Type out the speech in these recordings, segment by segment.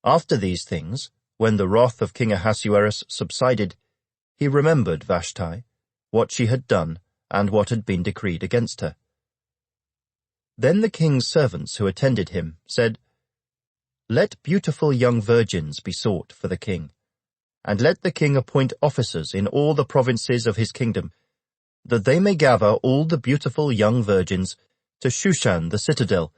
After these things, when the wrath of King Ahasuerus subsided, he remembered Vashti, what she had done, and what had been decreed against her. Then the king's servants who attended him said, "Let beautiful young virgins be sought for the king, and let the king appoint officers in all the provinces of his kingdom, that they may gather all the beautiful young virgins to Shushan the citadel,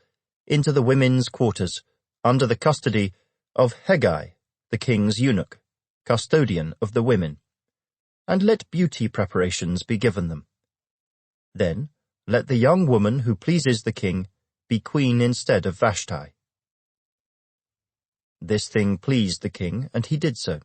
into the women's quarters, under the custody of Hegai, the king's eunuch, custodian of the women, and let beauty preparations be given them. Then let the young woman who pleases the king be queen instead of Vashti." This thing pleased the king, and he did so.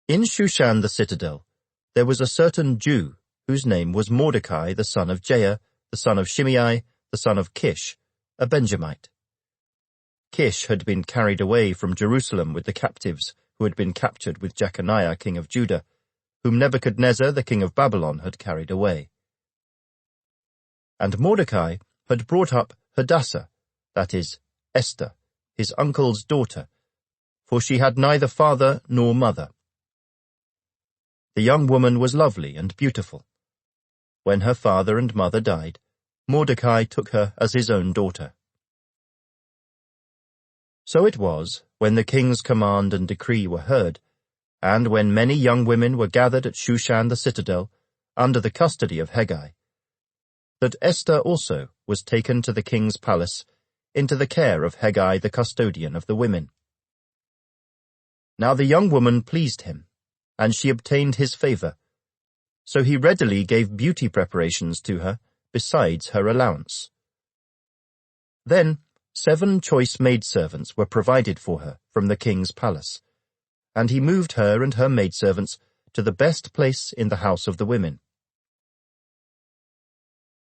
In Shushan the citadel there was a certain Jew, whose name was Mordecai the son of Jair, the son of Shimei, the son of Kish, a Benjamite. Kish had been carried away from Jerusalem with the captives who had been captured with Jeconiah king of Judah, whom Nebuchadnezzar the king of Babylon had carried away. And Mordecai had brought up Hadassah, that is, Esther, his uncle's daughter, for she had neither father nor mother. The young woman was lovely and beautiful. When her father and mother died, Mordecai took her as his own daughter. So it was, when the king's command and decree were heard, and when many young women were gathered at Shushan the citadel, under the custody of Hegai, that Esther also was taken to the king's palace, into the care of Hegai the custodian of the women. Now the young woman pleased him, and she obtained his favor, so he readily gave beauty preparations to her, besides her allowance. Then 7 choice maidservants were provided for her from the king's palace, and he moved her and her maidservants to the best place in the house of the women.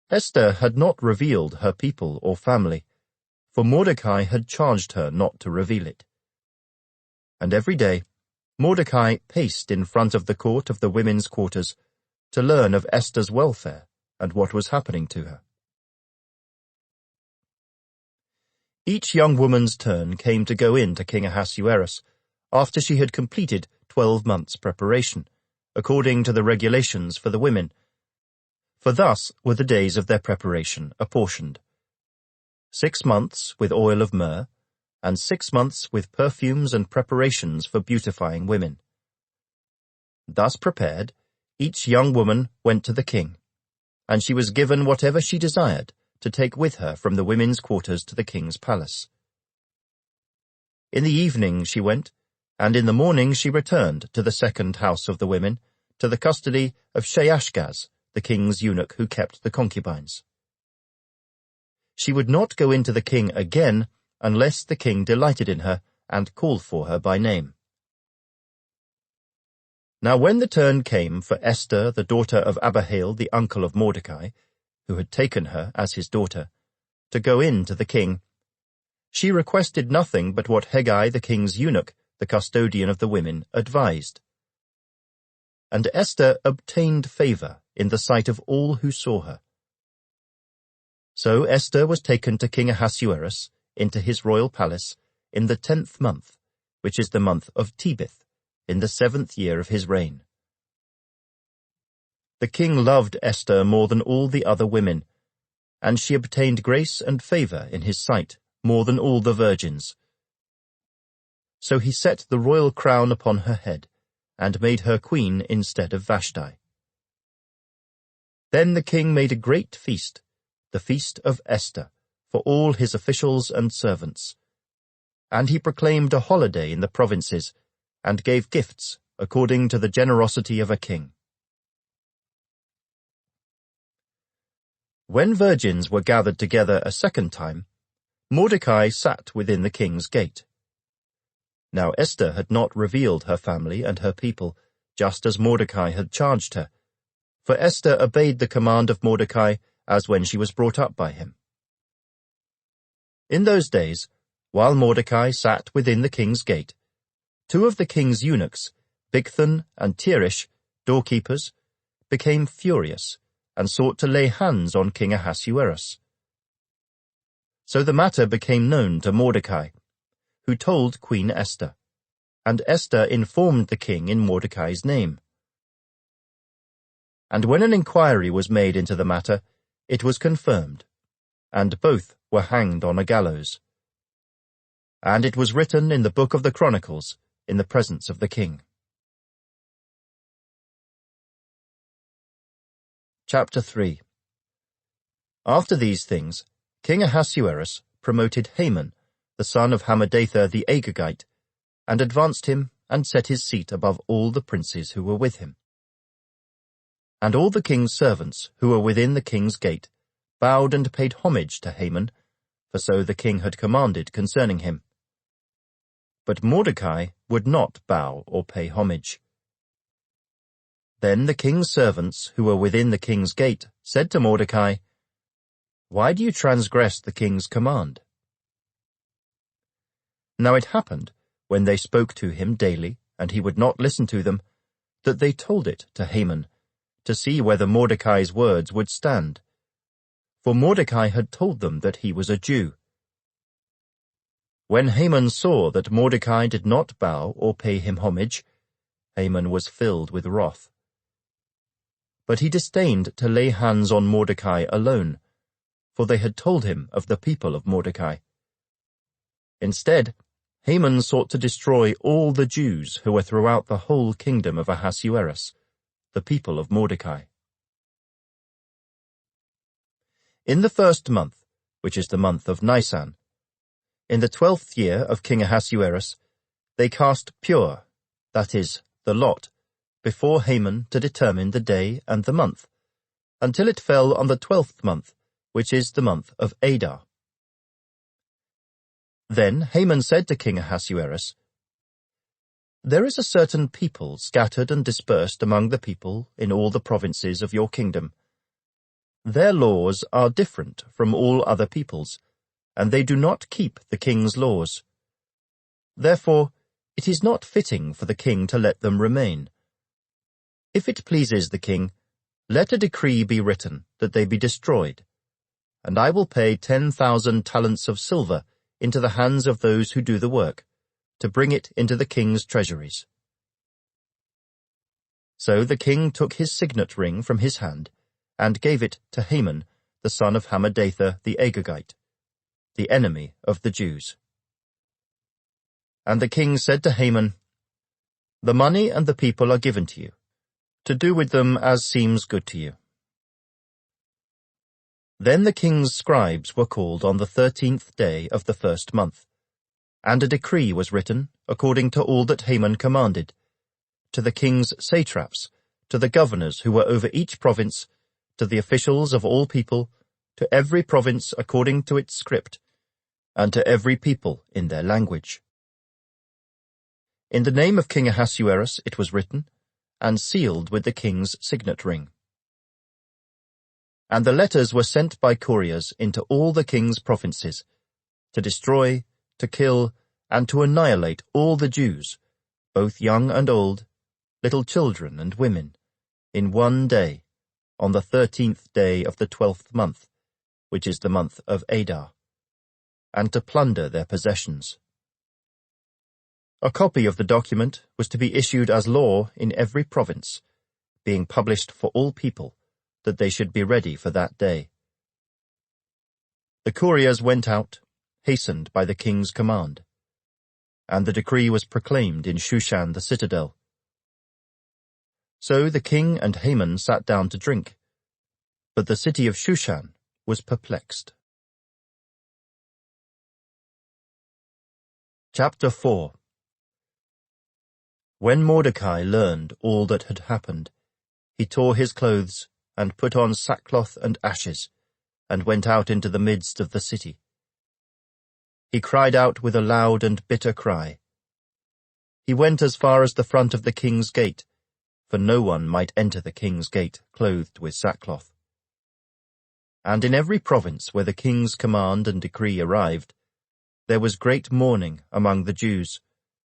Esther had not revealed her people or family, for Mordecai had charged her not to reveal it. And every day Mordecai paced in front of the court of the women's quarters to learn of Esther's welfare and what was happening to her. Each young woman's turn came to go in to King Ahasuerus after she had completed 12 months' preparation, according to the regulations for the women. For thus were the days of their preparation apportioned: 6 months with oil of myrrh, and 6 months with perfumes and preparations for beautifying women. Thus prepared, each young woman went to the king, and she was given whatever she desired to take with her from the women's quarters to the king's palace. In the evening she went, and in the morning she returned to the second house of the women, to the custody of Sheashgaz, the king's eunuch who kept the concubines. She would not go in to the king again unless the king delighted in her and called for her by name. Now when the turn came for Esther, the daughter of Abihail, the uncle of Mordecai, who had taken her as his daughter, to go in to the king, she requested nothing but what Hegai the king's eunuch, the custodian of the women, advised. And Esther obtained favor in the sight of all who saw her. So Esther was taken to King Ahasuerus into his royal palace in the 10th month, which is the month of Tebeth, in the 7th year of his reign. The king loved Esther more than all the other women, and she obtained grace and favor in his sight more than all the virgins. So he set the royal crown upon her head, and made her queen instead of Vashti. Then the king made a great feast, the feast of Esther, for all his officials and servants. And he proclaimed a holiday in the provinces, and gave gifts according to the generosity of a king. When virgins were gathered together a second time, Mordecai sat within the king's gate. Now Esther had not revealed her family and her people, just as Mordecai had charged her, for Esther obeyed the command of Mordecai as when she was brought up by him. In those days, while Mordecai sat within the king's gate, 2 of the king's eunuchs, Bigthan and Teresh, doorkeepers, became furious and sought to lay hands on King Ahasuerus. So the matter became known to Mordecai, who told Queen Esther, and Esther informed the king in Mordecai's name. And when an inquiry was made into the matter, it was confirmed, and both were hanged on a gallows. And it was written in the book of the Chronicles, in the presence of the king. Chapter 3. After these things, King Ahasuerus promoted Haman, the son of Hammedatha the Agagite, and advanced him and set his seat above all the princes who were with him. And all the king's servants who were within the king's gate bowed and paid homage to Haman, for so the king had commanded concerning him. But Mordecai would not bow or pay homage. Then the king's servants who were within the king's gate said to Mordecai, "Why do you transgress the king's command?" Now it happened, when they spoke to him daily, and he would not listen to them, that they told it to Haman, to see whether Mordecai's words would stand. For Mordecai had told them that he was a Jew. When Haman saw that Mordecai did not bow or pay him homage, Haman was filled with wrath. But he disdained to lay hands on Mordecai alone, for they had told him of the people of Mordecai. Instead, Haman sought to destroy all the Jews who were throughout the whole kingdom of Ahasuerus, the people of Mordecai. In the 1st month, which is the month of Nisan, in the 12th year of King Ahasuerus, they cast pur, that is, the lot, before Haman to determine the day and the month, until it fell on the 12th month, which is the month of Adar. Then Haman said to King Ahasuerus, "There is a certain people scattered and dispersed among the people in all the provinces of your kingdom. Their laws are different from all other peoples, and they do not keep the king's laws. Therefore, it is not fitting for the king to let them remain. If it pleases the king, let a decree be written that they be destroyed, and I will pay 10,000 talents of silver into the hands of those who do the work, to bring it into the king's treasuries." So the king took his signet ring from his hand, and gave it to Haman, the son of Hammedatha the Agagite, the enemy of the Jews. And the king said to Haman, "The money and the people are given to you, to do with them as seems good to you." Then the king's scribes were called on the 13th day of the 1st month, and a decree was written, according to all that Haman commanded, to the king's satraps, to the governors who were over each province, to the officials of all people, to every province according to its script, and to every people in their language. In the name of King Ahasuerus it was written, and sealed with the king's signet ring. And the letters were sent by couriers into all the king's provinces, to destroy, to kill, and to annihilate all the Jews, both young and old, little children and women, in one day, on the 13th day of the 12th month, which is the month of Adar, and to plunder their possessions. A copy of the document was to be issued as law in every province, being published for all people, that they should be ready for that day. The couriers went out, hastened by the king's command, and the decree was proclaimed in Shushan the citadel. So the king and Haman sat down to drink, but the city of Shushan was perplexed. Chapter 4. When Mordecai learned all that had happened, he tore his clothes, and put on sackcloth and ashes, and went out into the midst of the city. He cried out with a loud and bitter cry. He went as far as the front of the king's gate, for no one might enter the king's gate clothed with sackcloth. And in every province where the king's command and decree arrived, there was great mourning among the Jews,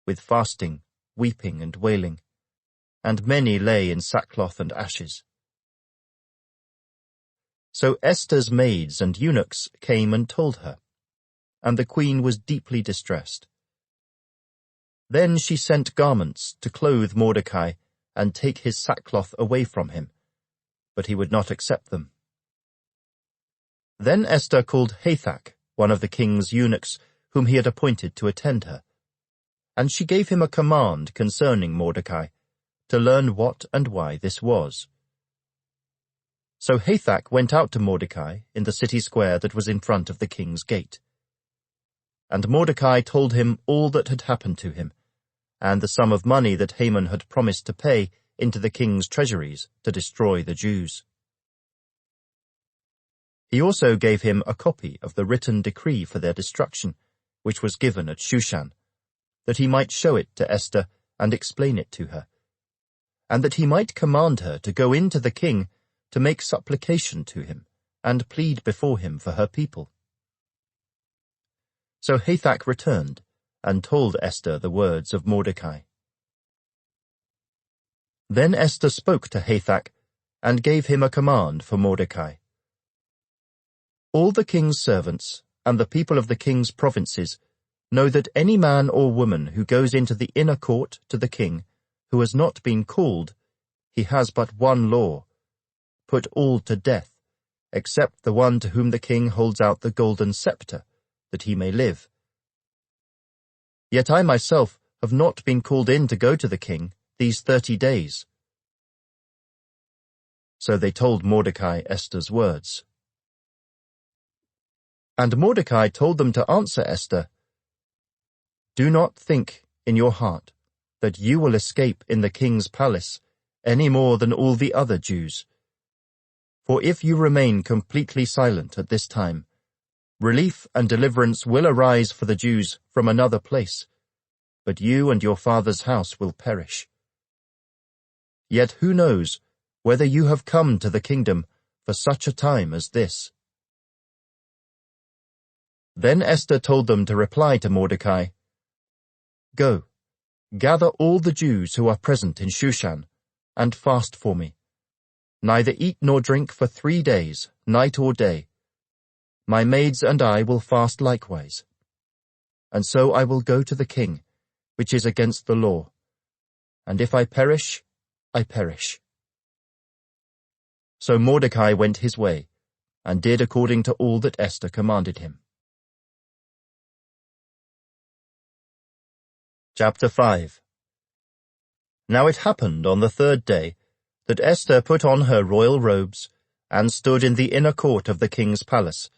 with fasting, weeping and wailing, and many lay in sackcloth and ashes. So Esther's maids and eunuchs came and told her, and the queen was deeply distressed, Then she sent garments to clothe Mordecai and take his sackcloth away from him, but he would not accept them. Then Esther called Hathach, one of the king's eunuchs, whom he had appointed to attend her, and she gave him a command concerning Mordecai, to learn what and why this was. So Hathach went out to Mordecai in the city square that was in front of the king's gate. And Mordecai told him all that had happened to him, and the sum of money that Haman had promised to pay into the king's treasuries to destroy the Jews. He also gave him a copy of the written decree for their destruction, which was given at Shushan, that he might show it to Esther and explain it to her, and that he might command her to go in to the king to make supplication to him and plead before him for her people. So Hathach returned and told Esther the words of Mordecai. Then Esther spoke to Hathach and gave him a command for Mordecai. All the king's servants and the people of the king's provinces know that any man or woman who goes into the inner court to the king, who has not been called, he has but one law: put all to death, except the one to whom the king holds out the golden scepter, that he may live. Yet I myself have not been called in to go to the king these 30 days. So they told Mordecai Esther's words. And Mordecai told them to answer Esther, "Do not think in your heart that you will escape in the king's palace any more than all the other Jews. For if you remain completely silent at this time, relief and deliverance will arise for the Jews from another place, but you and your father's house will perish. Yet who knows whether you have come to the kingdom for such a time as this?" Then Esther told them to reply to Mordecai, "Go, gather all the Jews who are present in Shushan, and fast for me. Neither eat nor drink for 3 days, night or day. My maids and I will fast likewise. And so I will go to the king, which is against the law. And if I perish, I perish." So Mordecai went his way, and did according to all that Esther commanded him. Chapter 5. Now it happened on the 3rd day that Esther put on her royal robes and stood in the inner court of the king's palace